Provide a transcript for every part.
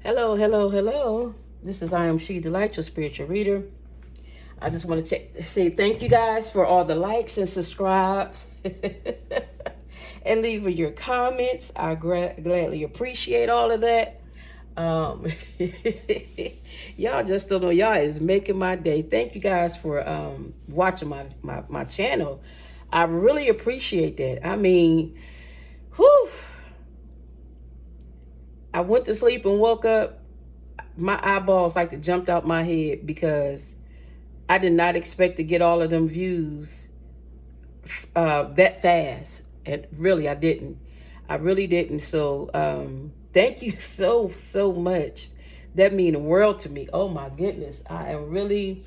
Hello, hello, hello. This is I Am She Delight, your spiritual reader. I just want to say thank you guys for all the likes and subscribes and leaving your comments. I gladly appreciate all of that. Um, y'all just don't know. Y'all is making my day. Thank you guys for watching my channel. I really appreciate that. I mean, whew. I went to sleep and woke up. My eyeballs like to jumped out my head because I did not expect to get all of them views that fast. And really, I didn't. I really didn't. So thank you so much. That means the world to me. Oh my goodness. I am really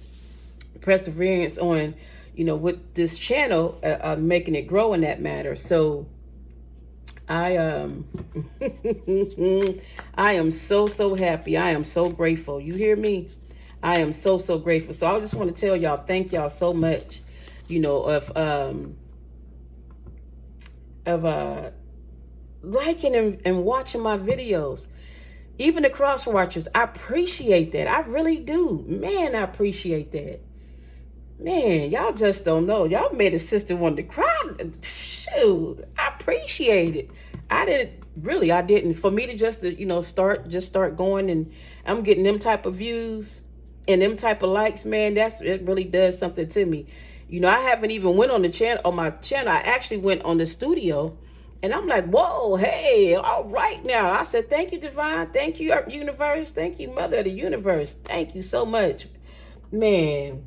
perseverance on, with this channel, making it grow in that matter. So I I am so happy. I am so grateful. You hear me? I am so grateful. So I just want to tell y'all, thank y'all so much, of liking and watching my videos. Even the cross watchers, I appreciate that. I really do. Man, I appreciate that. Man, y'all just don't know. Y'all made a sister want to cry. Shoot, I appreciate it. I didn't. For me to just start going, and I'm getting them type of views and them type of likes, man, it really does something to me. I haven't even went on my channel. I actually went on the studio, and I'm like, whoa, hey, all right now. I said, thank you, Divine. Thank you, Universe. Thank you, Mother of the Universe. Thank you so much, man.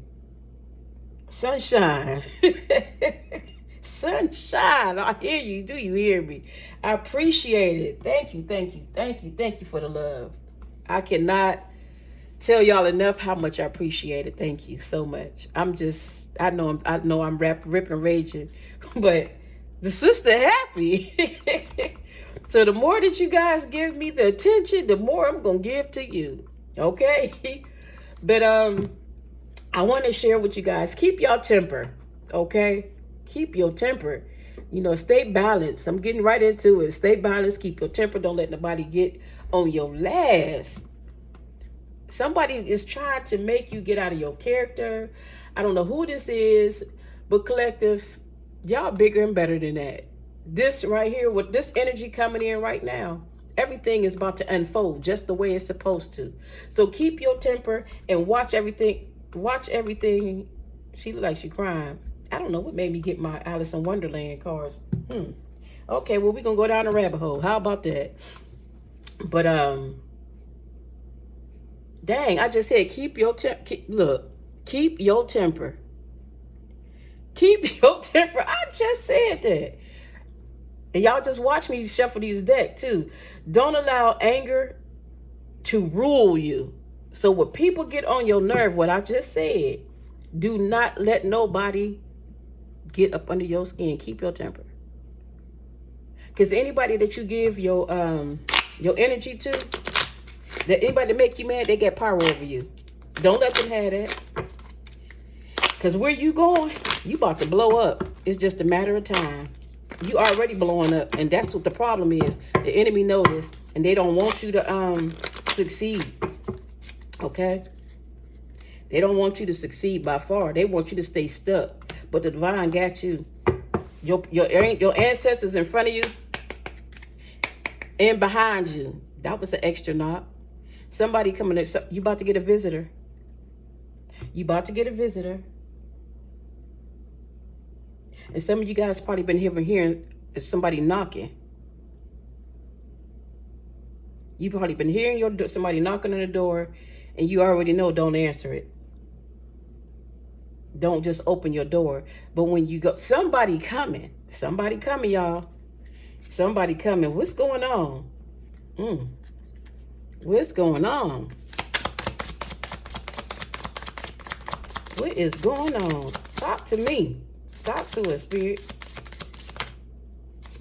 Sunshine. Sunshine. I hear you. Do you hear me? I appreciate it. Thank you for the love. I cannot tell y'all enough how much I appreciate it. Thank you so much. I know I'm ripping and raging, but the sister happy. So the more that you guys give me the attention, the more I'm going to give to you. Okay? But I want to share with you guys, keep your temper, okay? Keep your temper. Stay balanced. I'm getting right into it. Stay balanced. Keep your temper. Don't let nobody get on your last. Somebody is trying to make you get out of your character. I don't know who this is, but collective, y'all bigger and better than that. This right here, with this energy coming in right now, everything is about to unfold just the way it's supposed to. So keep your temper and watch everything. She look like she crying. I don't know what made me get my Alice in Wonderland cards. Okay, well, we're gonna go down a rabbit hole. How about that? But dang, I just said keep your temper. Keep your temper. Keep your temper. I just said that. And y'all just watch me shuffle these decks too. Don't allow anger to rule you. So when people get on your nerve, what I just said, do not let nobody get up under your skin. Keep your temper. Because anybody that you give your energy to, that anybody that make you mad, they get power over you. Don't let them have that. Because where you going, you about to blow up. It's just a matter of time. You already blowing up, and that's what the problem is. The enemy knows this, and they don't want you to succeed. Okay? They don't want you to succeed by far. They want you to stay stuck. But the divine got you. Your ancestors in front of you and behind you. That was an extra knock. Somebody coming in. You about to get a visitor. You about to get a visitor. And some of you guys probably been hearing somebody knocking. You probably been hearing somebody knocking on the door, and you already know, don't answer it. Don't just open your door. But when you go, somebody coming, y'all. Somebody coming. What's going on? What's going on? What is going on? Talk to me. Talk to us, Spirit.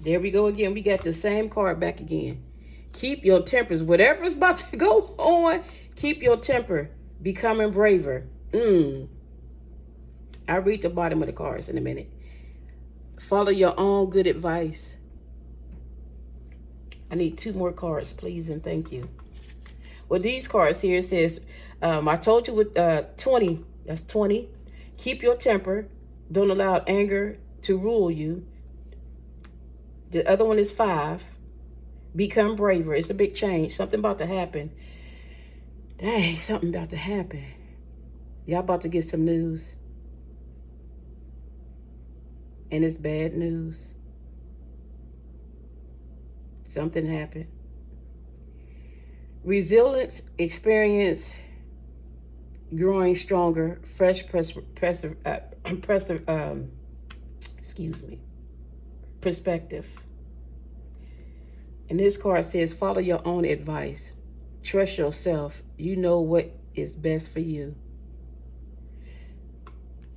There we go again. We got the same card back again. Keep your tempers. Whatever's about to go on, keep your temper. Becoming braver. I'll read the bottom of the cards in a minute. Follow your own good advice. I need 2 more cards, please, and thank you. Well, these cards here says, I told you with 20, that's 20. Keep your temper. Don't allow anger to rule you. The other one is 5. Become braver. It's a big change. Something about to happen. Dang, something about to happen. Y'all about to get some news. And it's bad news. Something happened. Resilience, experience, growing stronger, fresh perspective. And this card says, follow your own advice. Trust yourself. You know what is best for you.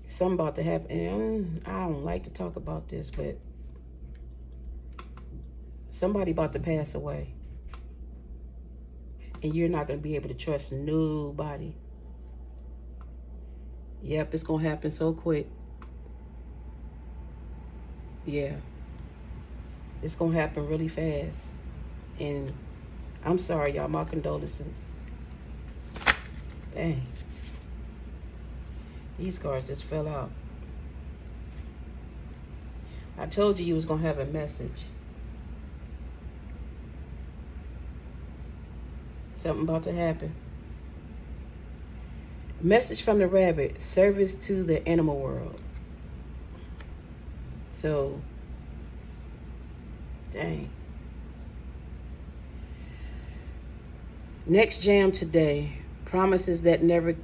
Something about to happen. And I don't like to talk about this, but somebody about to pass away. And you're not going to be able to trust nobody. Yep, it's going to happen so quick. Yeah. It's going to happen really fast. And I'm sorry, y'all. My condolences. Dang. These cards just fell out. I told you was going to have a message. Something about to happen. Message from the rabbit. Service to the animal world. So, dang. Next jam today. Promises that never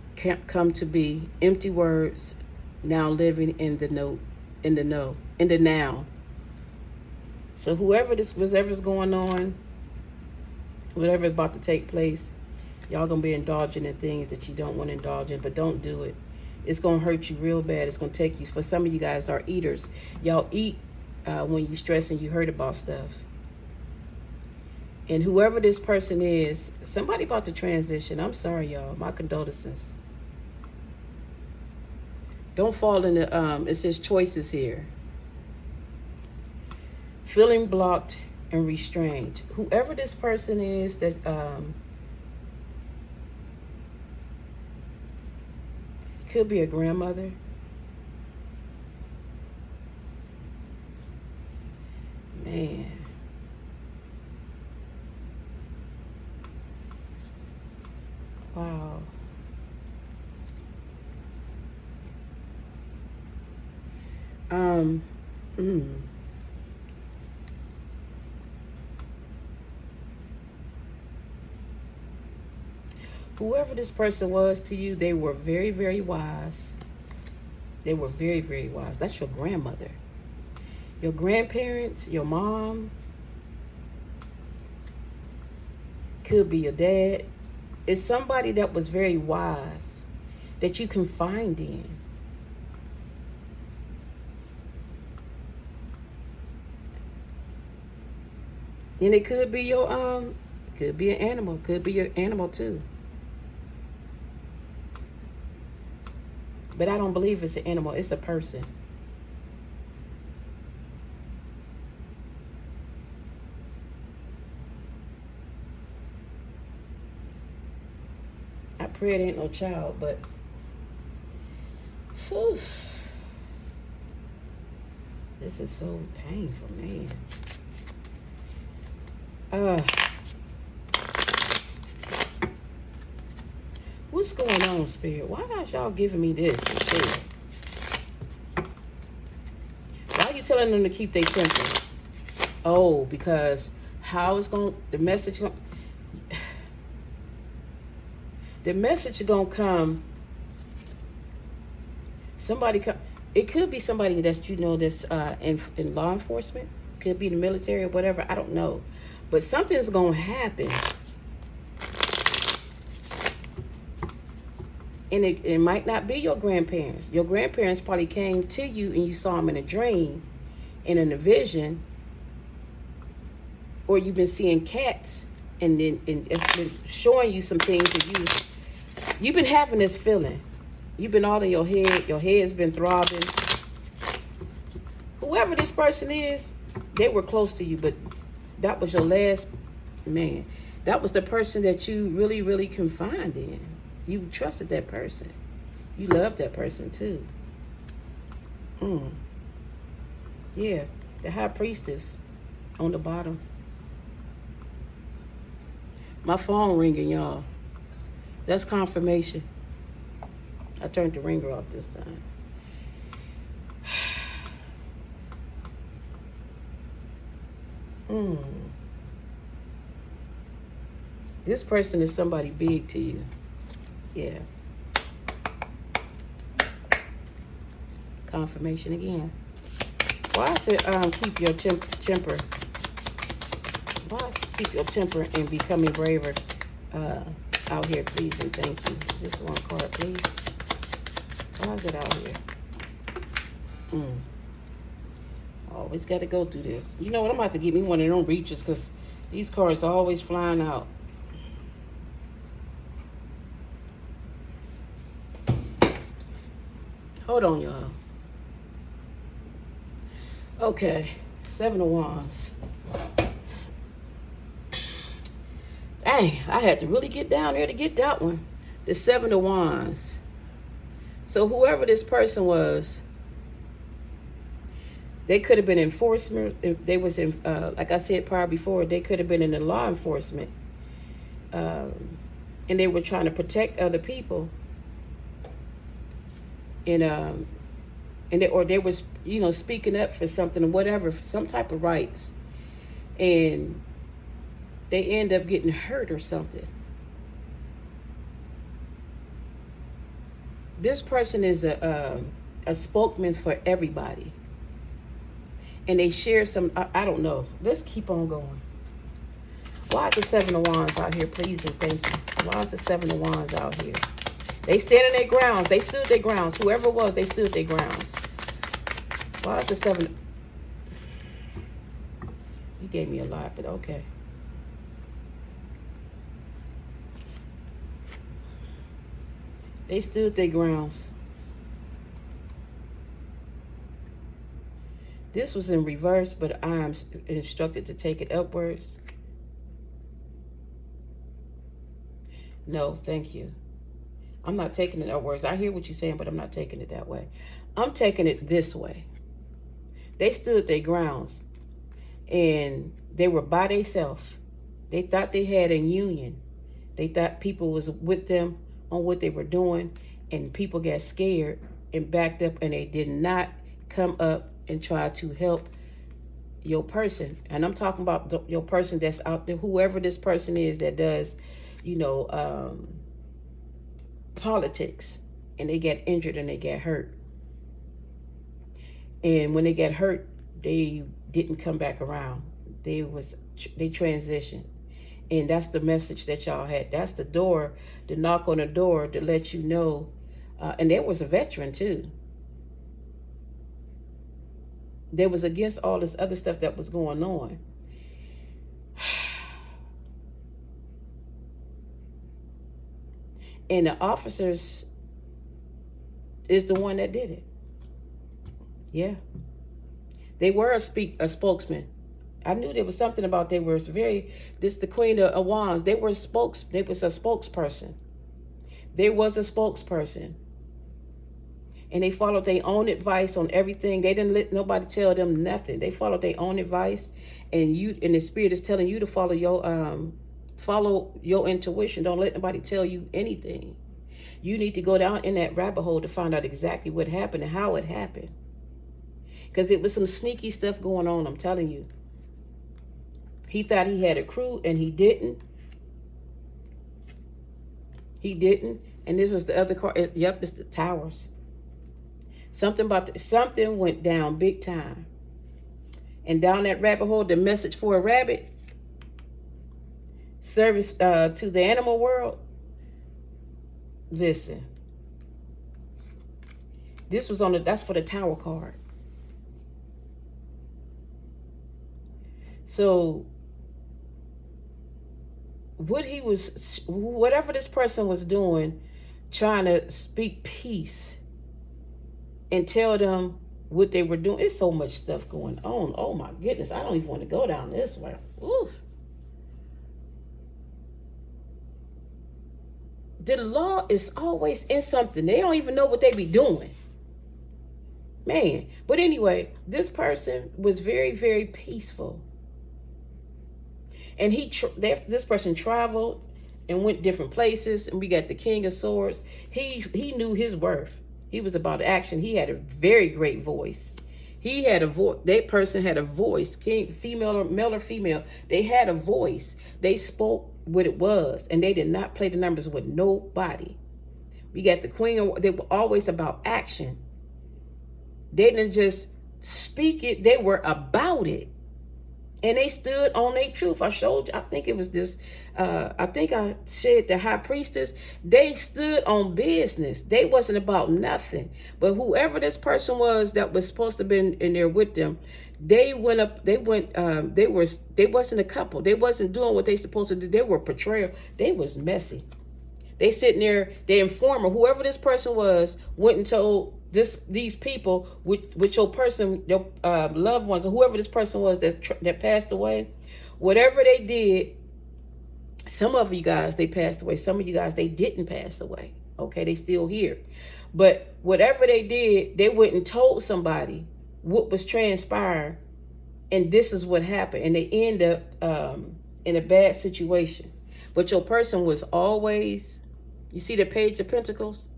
come to be. Empty words. Now living in the now. So whatever's going on, whatever's about to take place, y'all gonna be indulging in things that you don't want to indulge in, but don't do it. It's gonna hurt you real bad. It's gonna take you. For some of you guys are eaters. Y'all eat when you stress and you hurt about stuff. And whoever this person is, somebody about to transition. I'm sorry, y'all. My condolences. Don't fall into, it says choices here. Feeling blocked and restrained. Whoever this person is that, could be a grandmother. Man. Wow. Whoever this person was to you, they were very, very wise. They were very, very wise. That's your grandmother. Your grandparents, your mom. Could be your dad. It's somebody that was very wise that you confide in. And it could be could be an animal. Could be your animal too. But I don't believe it's an animal. It's a person. I pray it ain't no child, but whew, this is so painful, man. What's going on, Spirit? Why not y'all giving me this? Why are you telling them to keep their temper? Oh, because how it's going, the message is going to come. Somebody come. It could be somebody that's, that's in law enforcement. Could be the military or whatever. I don't know. But something's going to happen. And it might not be your grandparents. Your grandparents probably came to you and you saw them in a dream, and in a vision. Or you've been seeing cats and it's been showing you some things that you've been having this feeling. You've been all in your head. Your head's been throbbing. Whoever this person is, they were close to you, but that was your last, man. That was the person that you really, really confided in. You trusted that person. You loved that person too. Yeah, the high priestess on the bottom. My phone ringing, y'all. That's confirmation. I turned the ringer off this time. This person is somebody big to you. Yeah. Confirmation again. Why is it keep your temper? Why is it keep your temper and becoming braver out here, please and thank you. This one card, please. Why is it out here? Always got to go through this. You know what? I'm going to have to get me one of them reaches because these cards are always flying out. Hold on, y'all. Okay. 7 of Wands. Dang, I had to really get down there to get that one. The 7 of Wands. So whoever this person was, they could have been enforcement. If they was in, like I said prior before, they could have been in the law enforcement, and they were trying to protect other people. And they was speaking up for something or whatever, for some type of rights, and they end up getting hurt or something. This person is a spokesman for everybody. And they share some, I don't know. Let's keep on going. Why is the 7 of Wands out here, please and thank you? Why is the 7 of Wands out here? They stand in their grounds. They stood their grounds. Whoever it was, they stood their grounds. Why is the 7? You gave me a lot, but okay. They stood their grounds. This was in reverse, but I am instructed to take it upwards. No, thank you. I'm not taking it upwards. I hear what you're saying, but I'm not taking it that way. I'm taking it this way. They stood their grounds, and they were by themselves. They thought they had a union. They thought people was with them on what they were doing, and people got scared and backed up, and they did not come up and try to help your person. And I'm talking about your person that's out there, whoever this person is that does, politics, and they get injured and they get hurt. And when they get hurt, they didn't come back around. They transitioned. And that's the message that y'all had. That's the door, the knock on the door to let you know. And there was a veteran too. They was against all this other stuff that was going on. And the officers is the one that did it. Yeah. They were a spokesman. I knew there was something about they were the Queen of Wands. They was a spokesperson. There was a spokesperson. And they followed their own advice on everything. They didn't let nobody tell them nothing. They followed their own advice, and the spirit is telling you to follow your intuition. Don't let nobody tell you anything. You need to go down in that rabbit hole to find out exactly what happened and how it happened. Because there was some sneaky stuff going on, I'm telling you. He thought he had a crew, and he didn't. He didn't. And this was the other card. Yep, it's the Towers. Something went down big time. And down that rabbit hole, the message for a rabbit, service to the animal world. Listen. This was that's for the Tower card. So whatever this person was doing, trying to speak peace and tell them what they were doing. It's so much stuff going on. Oh my goodness. I don't even want to go down this way. Oof. the law is always in something. They don't even know what they be doing. Man. But anyway, this person was very, very peaceful. And this person traveled and went different places. And we got the King of Swords. He knew his worth. He was about action. He had a very great voice. He had a voice. That person had a voice. King, female or male or female, they had a voice. They spoke what it was, and they did not play the numbers with nobody. We got the Queen. They were always about action. They didn't just speak it. They were about it. And they stood on their truth. I showed you, I think it was this, I think I said the high priestess, they stood on business. They wasn't about nothing. But whoever this person was that was supposed to have been in there with them, they wasn't a couple. They wasn't doing what they supposed to do. They were betrayal. They was messy. They sitting there, the informer, whoever this person was, went and told these people with your person, your loved ones, or whoever this person was that passed away, whatever they did. Some of you guys, they passed away. Some of you guys, they didn't pass away. Okay, they still here. But whatever they did, they went and told somebody what was transpired, and this is what happened, and they end up in a bad situation. But your person was always, you see the Page of Pentacles?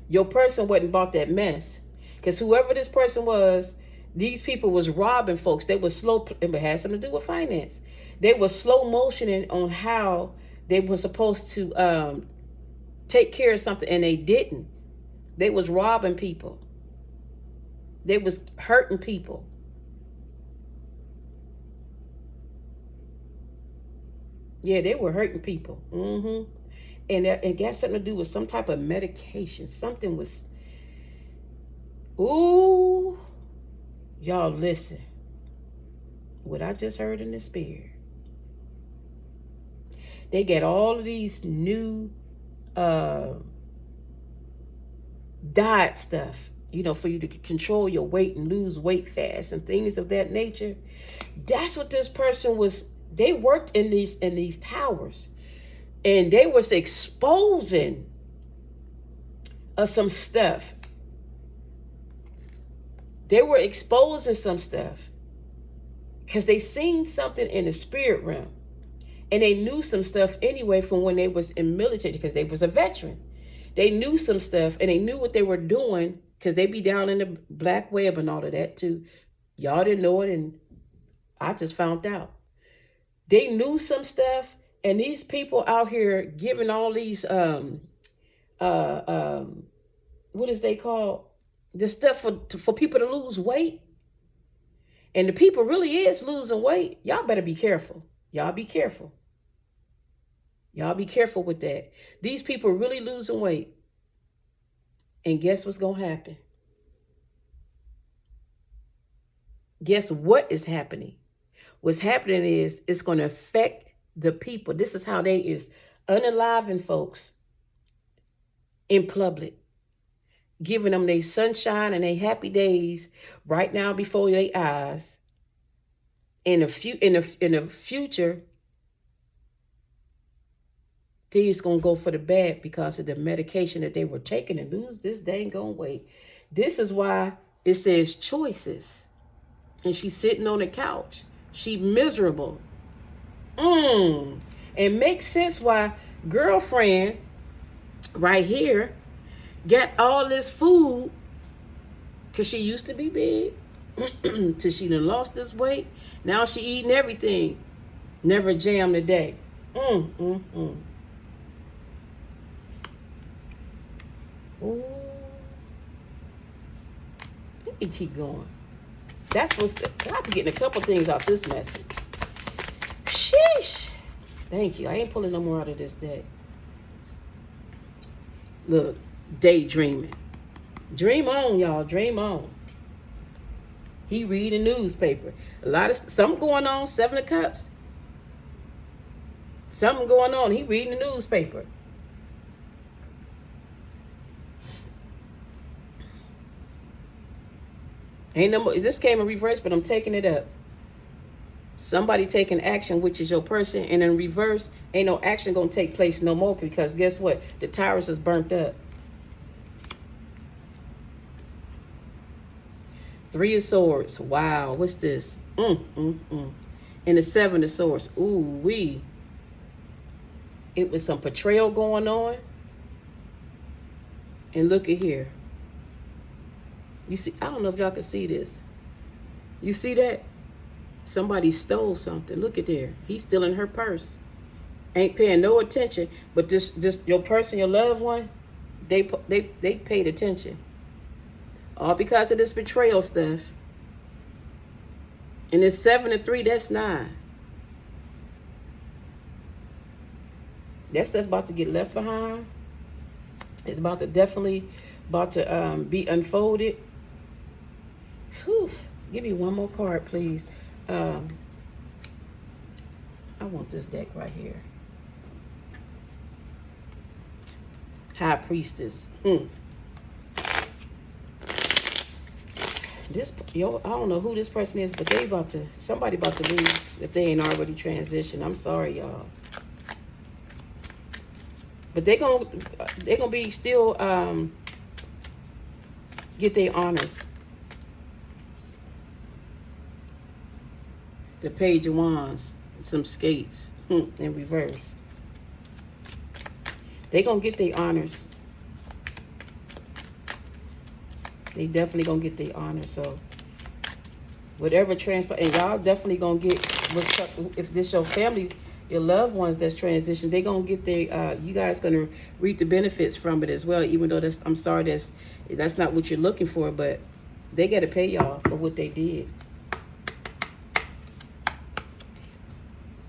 Your person wasn't about that mess. Because whoever this person was, these people was robbing folks. They were slow, it had something to do with finance. They were slow motioning on how they were supposed to take care of something, and they didn't. They was robbing people. They was hurting people. Yeah, they were hurting people. And it got something to do with some type of medication. Something was, ooh, y'all listen. What I just heard in the spirit. They get all of these new diet stuff, you know, for you to control your weight and lose weight fast and things of that nature. That's what this person was. They worked in these towers. And they was exposing some stuff. They were exposing some stuff because they seen something in the spirit realm, and they knew some stuff anyway from when they was in military, because they was a veteran. They knew some stuff, and they knew what they were doing, because they be down in the black web and all of that too. Y'all didn't know it, and I just found out. They knew some stuff. And these people out here giving all these, what is they call? This stuff for people to lose weight. And the people really is losing weight. Y'all better be careful. Y'all be careful. Y'all be careful with that. These people really losing weight. And guess what's going to happen? Guess what is happening? What's happening is it's going to affect the people. This is how they is unaliving folks in public, giving them their sunshine and their happy days right now before their eyes. In the future, things gonna go for the bad because of the medication that they were taking and lose this dang on weight. This is why it says choices, and she's sitting on the couch. She miserable. It makes sense why girlfriend right here got all this food, because she used to be big till she done lost this weight. Now she eating everything. Never jammed a day. Ooh. Let me keep going. That's what's I have to get a couple things off this message. Sheesh. Thank you. I ain't pulling no more out of this deck. Look, daydreaming. Dream on, y'all. Dream on. He read a newspaper. Something going on. 7 of Cups. Something going on. He reading the newspaper. Ain't no more. This came in reverse, but I'm taking it up. Somebody taking action, which is your person, and in reverse, ain't no action gonna take place no more, because guess what? The tires is burnt up. 3 of Swords. Wow, what's this? And the 7 of Swords. Ooh, wee. It was some betrayal going on. And look at here. You see, I don't know if y'all can see this. You see that? Somebody stole something. Look at there. He's stealing her purse. Ain't paying no attention. But this your person, your loved one, they paid attention. All because of this betrayal stuff. And it's 7 and 3, that's 9. That stuff about to get left behind. It's about to definitely be unfolded. Whew. Give me one more card, please. I want this deck right here. High Priestess. This, I don't know who this person is, but somebody about to leave if they ain't already transitioned. I'm sorry, y'all. But they gonna be still get their honors. The Page of Wands, some skates in reverse. They gonna get their honors. They definitely gonna get their honors. So whatever transplant, and y'all definitely gonna get what's up. If this your family, your loved ones that's transitioned, they gonna get their. You guys gonna reap the benefits from it as well. Even though I'm sorry, that's not what you're looking for, but they gotta pay y'all for what they did.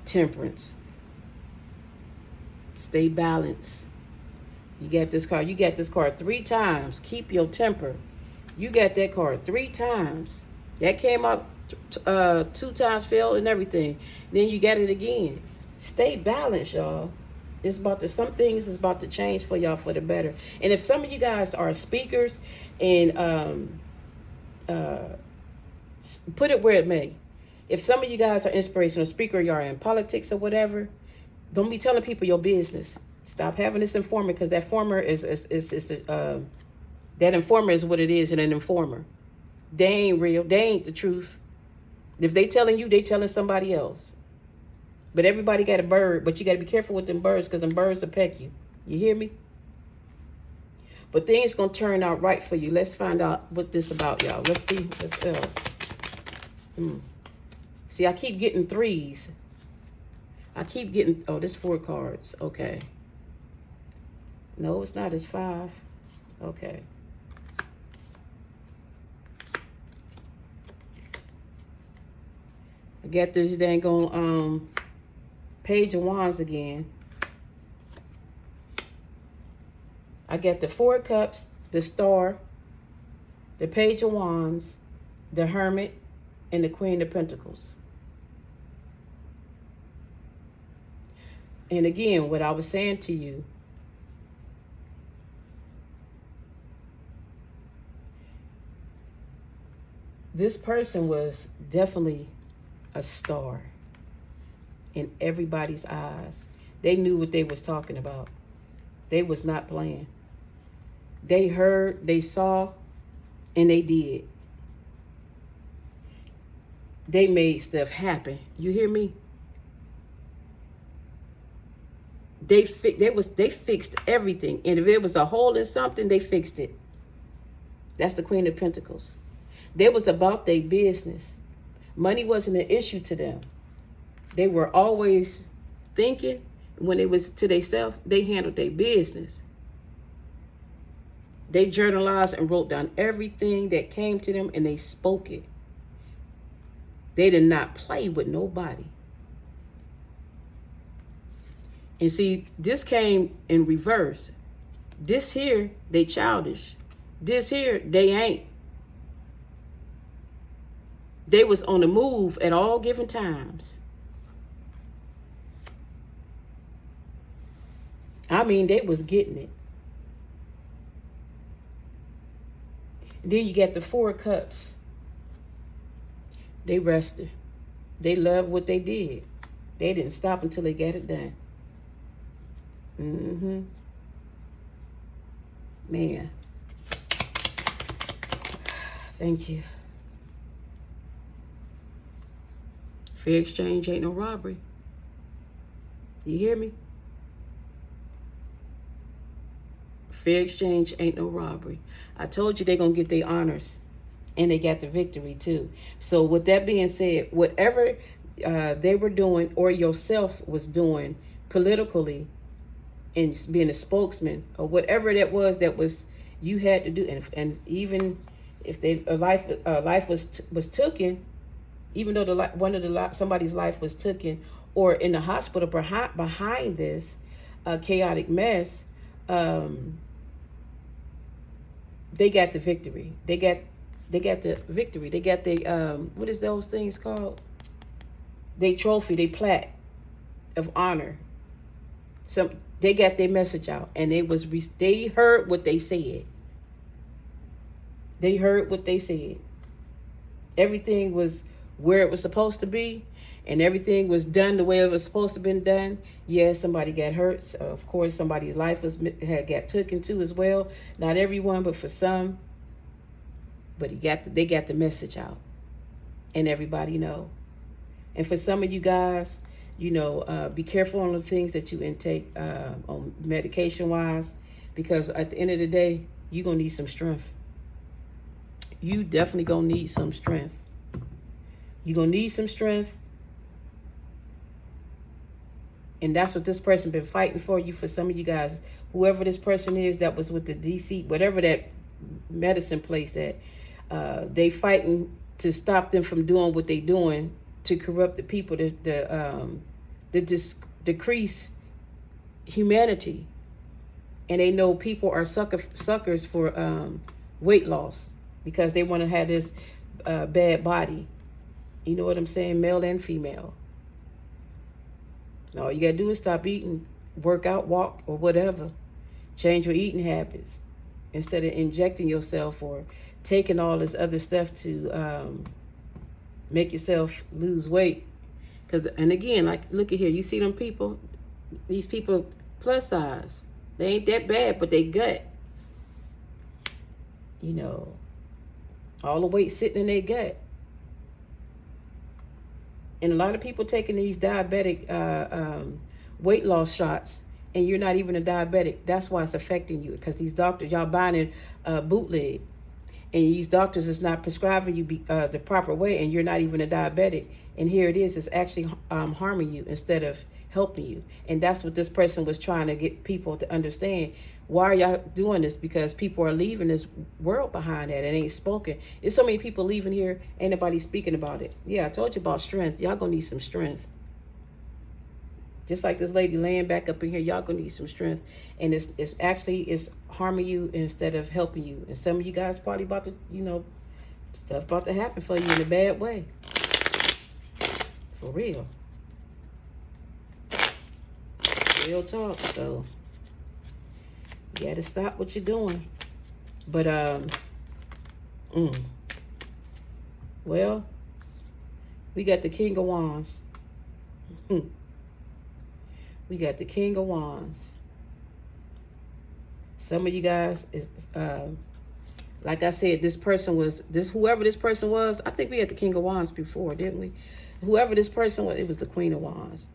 Temperance. Stay balanced. You got this card. You got this card 3 times. Keep your temper. You got that card 3 times. That came out 2 times, failed and everything. Then you got it again. Stay balanced, y'all. It's about to, some things is about to change for y'all for the better. And if some of you guys are speakers and put it where it may. If some of you guys are inspirational speaker, you are in politics or whatever, don't be telling people your business. Stop having this informer, because that informer that informer is what it is, and an informer. They ain't real. They ain't the truth. If they telling you, they telling somebody else. But everybody got a bird, but you got to be careful with them birds, because them birds will peck you. You hear me? But things going to turn out right for you. Let's find out what this about, y'all. Let's see what else. See, I keep getting 3s. I keep getting, oh, this 4 cards. Okay. No, it's not. It's 5. Okay. I got this dang on Page of Wands again. I got the 4 Cups, the Star, the Page of Wands, the Hermit, and the Queen of Pentacles. And again, what I was saying to you, this person was definitely a star in everybody's eyes. They knew what they was talking about. They was not playing. They heard, they saw, and they did. They made stuff happen. You hear me? They fixed everything. And if there was a hole in something, they fixed it. That's the Queen of Pentacles. They was about their business. Money wasn't an issue to them. They were always thinking, when it was to themselves, they handled their business. They journalized and wrote down everything that came to them, and they spoke it. They did not play with nobody. And see, this came in reverse. This here, they childish. This here, they ain't. They was on the move at all given times. I mean, they was getting it. And then you got the 4 Cups. They rested. They loved what they did. They didn't stop until they got it done. Mm-hmm. Man. Thank you. Fair exchange ain't no robbery. You hear me? Fair exchange ain't no robbery. I told you they're going to get their honors. And they got the victory too. So with that being said, whatever they were doing or yourself was doing politically and being a spokesman or whatever that was you had to do. And even if a life was taken, even though somebody's life was taken or in the hospital behind this chaotic mess, they got the victory. They got the victory. They got the what is those things called? They trophy, they plaque of honor. They got their message out, and they heard what they said. They heard what they said. Everything was where it was supposed to be, and everything was done the way it was supposed to have been done. Yes, somebody got hurt. So of course, somebody's life got taken too as well. Not everyone, but for some. But they got the message out, and everybody know. And for some of you guys, be careful on the things that you intake on medication wise, because at the end of the day, you're gonna need some strength. You definitely gonna need some strength. You're gonna need some strength, and that's what this person been fighting for you. For some of you guys, whoever this person is that was with the DC, whatever that medicine place at. They fighting to stop them from doing what they doing to corrupt the people, to decrease humanity. And they know people are suckers for weight loss because they want to have this bad body. You know what I'm saying? Male and female. All you got to do is stop eating, work out, walk, or whatever. Change your eating habits instead of injecting yourself or taking all this other stuff to make yourself lose weight. And again, like, look at here. You see them people? These people plus size. They ain't that bad, but they gut. All the weight sitting in their gut. And a lot of people taking these diabetic weight loss shots, and you're not even a diabetic. That's why it's affecting you, because these doctors, y'all buying it bootleg. And these doctors is not prescribing you the proper way, and you're not even a diabetic. And here it is, it's actually harming you instead of helping you. And that's what this person was trying to get people to understand. Why are y'all doing this? Because people are leaving this world behind that. It ain't spoken. There's so many people leaving here, ain't nobody speaking about it. Yeah, I told you about strength. Y'all gonna need some strength. Just like this lady laying back up in here, y'all gonna need some strength. And it's harming you instead of helping you. And some of you guys probably about to, stuff about to happen for you in a bad way. For real. Real talk. So you gotta stop what you're doing. But well, we got the King of Wands. We got the King of Wands. Some of you guys is like I said, whoever this person was, I think we had the King of Wands before, didn't we? Whoever this person was, it was the Queen of Wands.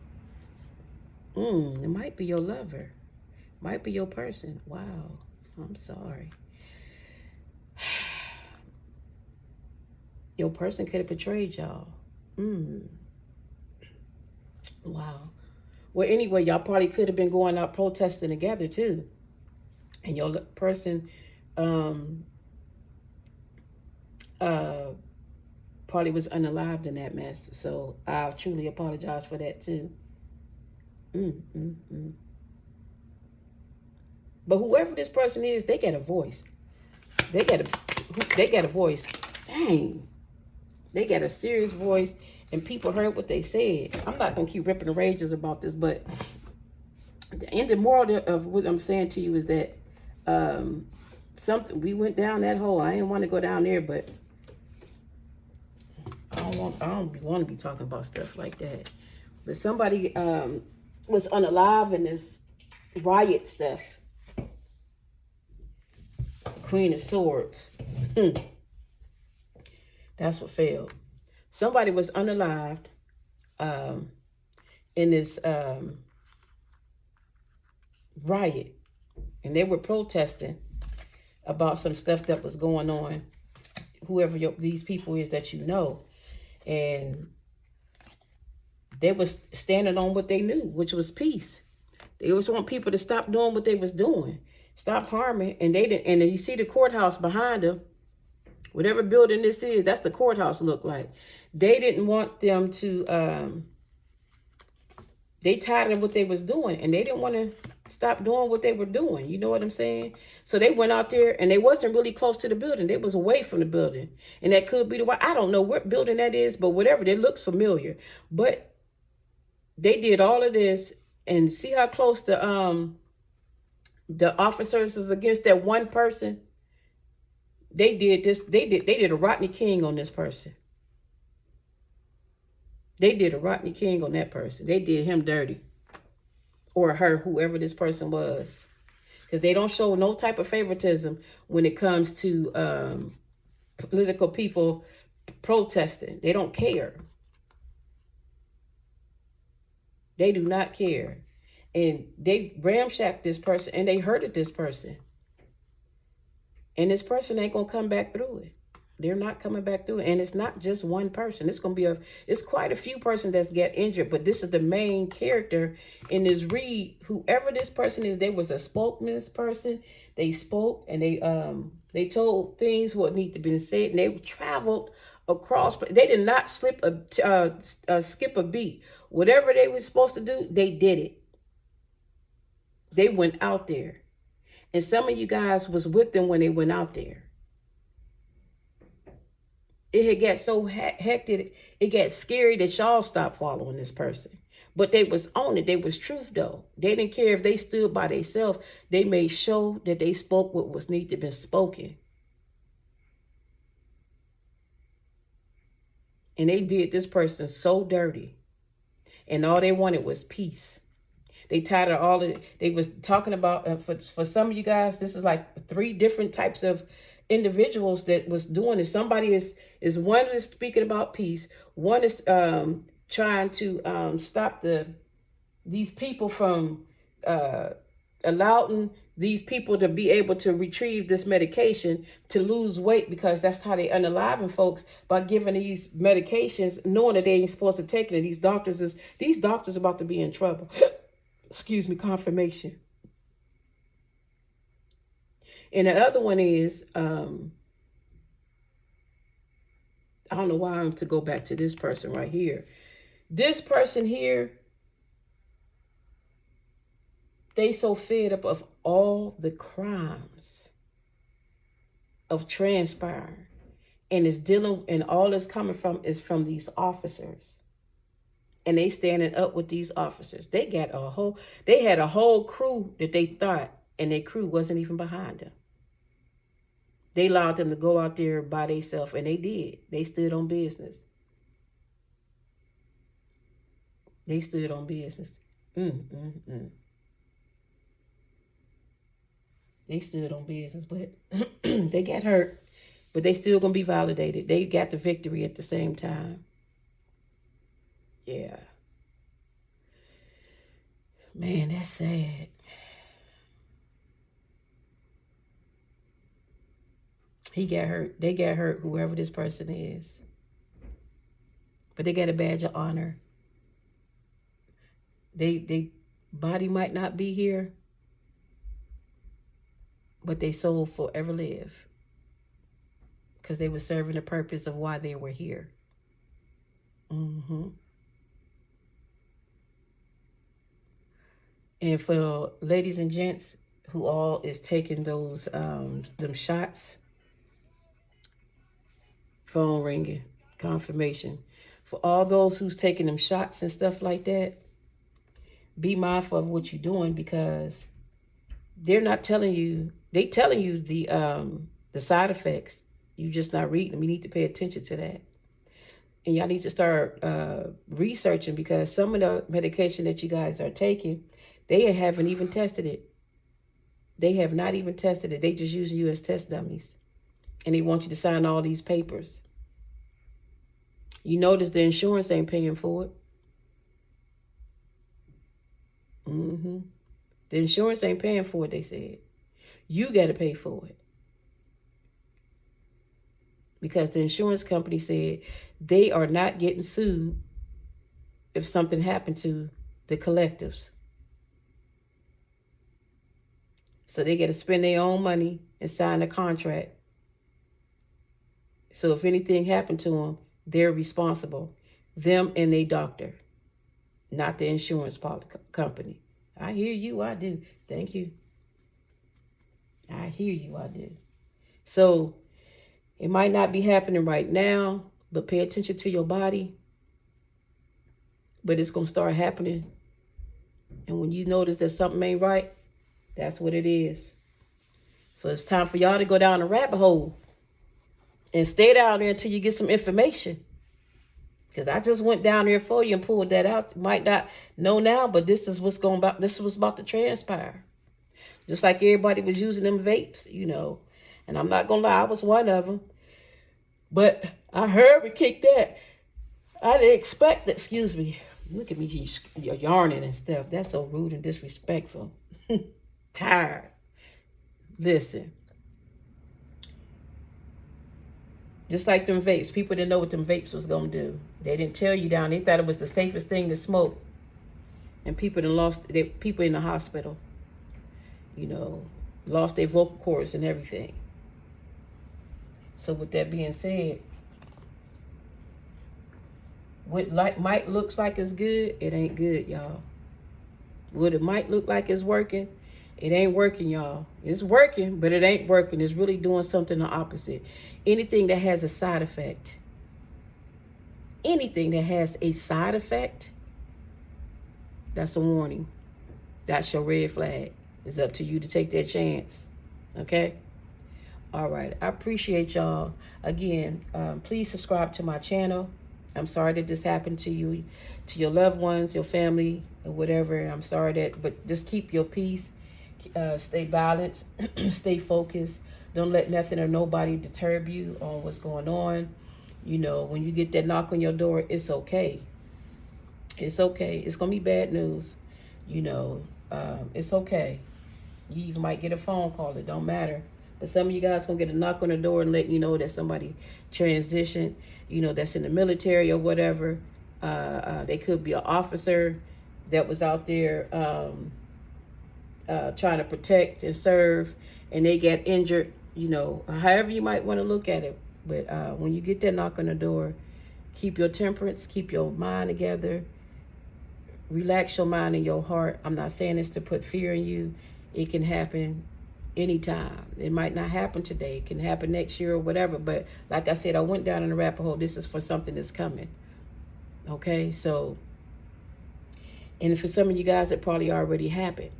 It might be your lover. Might be your person. Wow. I'm sorry. Your person could have betrayed y'all. Wow. Well, anyway, y'all probably could have been going out protesting together too. And your person probably was unalived in that mess. So I truly apologize for that too. But whoever this person is, they got a voice. They got a voice. Dang. They got a serious voice, and people heard what they said. I'm not going to keep ripping the rages about this, but the moral of what I'm saying to you is that we went down that hole. I didn't want to go down there, but I don't don't want to be talking about stuff like that. But somebody was unalive in this riot stuff. Queen of Swords. That's what failed. Somebody was unalived in this riot, and they were protesting about some stuff that was going on. Whoever these people is that you know, and they was standing on what they knew, which was peace. They just want people to stop doing what they was doing, stop harming, and they didn't. And then you see the courthouse behind them. Whatever building this is, that's the courthouse look like. They didn't want them to, they tired of what they was doing, and they didn't want to stop doing what they were doing. You know what I'm saying? So they went out there, and they wasn't really close to the building. They was away from the building. And that could be I don't know what building that is, but whatever, it looks familiar. But they did all of this, and see how close the officers is against that one person. They did this. They did a Rodney King on this person. They did a Rodney King on that person. They did him dirty. Or her, whoever this person was. Because they don't show no type of favoritism when it comes to political people protesting. They don't care. They do not care. And they ramshacked this person, and they hurted this person. And this person ain't going to come back through it. They're not coming back through it. And it's not just one person. It's going to be it's quite a few persons that's get injured. But this is the main character in this read. Whoever this person is, they was a spokesman person. They spoke, and they told things what need to be said. And they traveled across. They did not skip a beat. Whatever they were supposed to do, they did it. They went out there. And some of you guys was with them when they went out there. It had got so hectic, it got scary that y'all stopped following this person. But they was on it. They was truth, though. They didn't care if they stood by themselves. They made sure that they spoke what was needed to be spoken. And they did this person so dirty. And all they wanted was peace. They tired of all of it. They was talking about, for some of you guys, this is like 3 different types of individuals that was doing it. Somebody is one is speaking about peace. One is trying to stop these people from allowing these people to be able to retrieve this medication to lose weight, because that's how they unaliving folks, by giving these medications, knowing that they ain't supposed to take it. And these doctors about to be in trouble. Excuse me, confirmation. And the other one is, I don't know why I'm to go back to this person right here. This person here, they so fed up of all the crimes of transpiring, and it's dealing, and all that's coming from is from these officers. And they standing up with these officers. They had a whole crew that they thought, and their crew wasn't even behind them. They allowed them to go out there by themselves, and they did. They stood on business. They stood on business. They stood on business, but they got hurt. But they still gonna be validated. They got the victory at the same time. Yeah. Man, that's sad. He got hurt. They got hurt, whoever this person is. But they got a badge of honor. They body might not be here, but they soul forever live. Because they were serving the purpose of why they were here. And for ladies and gents who all is taking those them shots, phone ringing, confirmation. For all those who's taking them shots and stuff like that, be mindful of what you're doing, because they're not telling you. They telling you the side effects. You just not reading them. You need to pay attention to that. And y'all need to start researching, because some of the medication that you guys are taking, they haven't even tested it. They have not even tested it. They just using you as test dummies. And they want you to sign all these papers. You notice the insurance ain't paying for it. The insurance ain't paying for it, they said. You got to pay for it. Because the insurance company said they are not getting sued if something happened to the collectives. So they got to spend their own money and sign a contract. So if anything happened to them, they're responsible. Them and their doctor, not the insurance company. I hear you, I do. Thank you. I hear you, I do. So it might not be happening right now, but pay attention to your body. But it's going to start happening. And when you notice that something ain't right, that's what it is. So it's time for y'all to go down the rabbit hole and stay down there until you get some information. Because I just went down there for you and pulled that out. You might not know now, but this is what's about to transpire. Just like everybody was using them vapes, you know. And I'm not going to lie, I was one of them. But I heard we kicked that. I didn't expect that. Excuse me. Look at me, you're yarning and stuff. That's so rude and disrespectful. Tired. Listen. Just like them vapes. People didn't know what them vapes was going to do. They didn't tell you down. They thought it was the safest thing to smoke. And people people in the hospital, you know, lost their vocal cords and everything. So with that being said, what might looks like it's good, it ain't good, y'all. What it might look like it's working, it ain't working, y'all. It's working, but it ain't working. It's really doing something the opposite. Anything that has a side effect, that's a warning. That's your red flag. It's up to you to take that chance. Okay? All right. I appreciate y'all. Again, please subscribe to my channel. I'm sorry that this happened to you, to your loved ones, your family, or whatever. I'm sorry but just keep your peace. Stay balanced. Stay focused. Don't let nothing or nobody disturb you on what's going on. You know, when you get that knock on your door, it's okay. It's okay. It's going to be bad news. You know, it's okay. You even might get a phone call. It don't matter. But some of you guys going to get a knock on the door and let you know that somebody transitioned, you know, that's in the military or whatever. They could be an officer that was out there trying to protect and serve, and they get injured, you know, however you might want to look at it. But when you get that knock on the door, keep your temperance, keep your mind together, relax your mind and your heart. I'm not saying this to put fear in you. It can happen anytime. It might not happen today. It can happen next year or whatever. But like I said, I went down in the rabbit hole. This is for something that's coming. Okay, so, and for some of you guys, it probably already happened.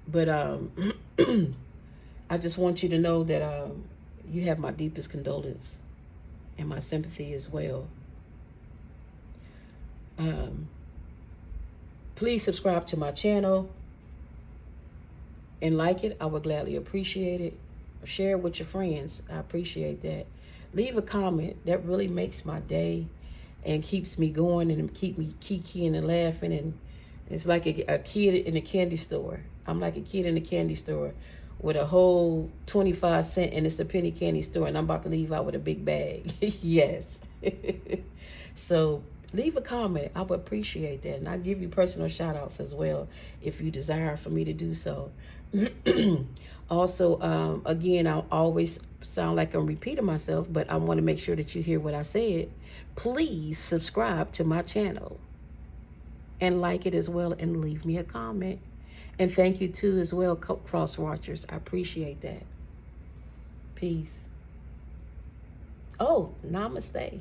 But I just want you to know that you have my deepest condolence and my sympathy as well. Please subscribe to my channel and like it. I would gladly appreciate it. Share it with your friends. I appreciate that. Leave a comment. That really makes my day and keeps me going and keep me kikiing and laughing. And it's like a kid in a candy store. I'm like a kid in a candy store with a whole 25 cent, and it's a penny candy store, and I'm about to leave out with a big bag. Yes. So leave a comment. I would appreciate that. And I'll give you personal shout outs as well if you desire for me to do so. Also, again, I always sound like I'm repeating myself, but I want to make sure that you hear what I said. Please subscribe to my channel and like it as well, and leave me a comment. And thank you too as well, Cross Watchers. I appreciate that. Peace. Oh, namaste.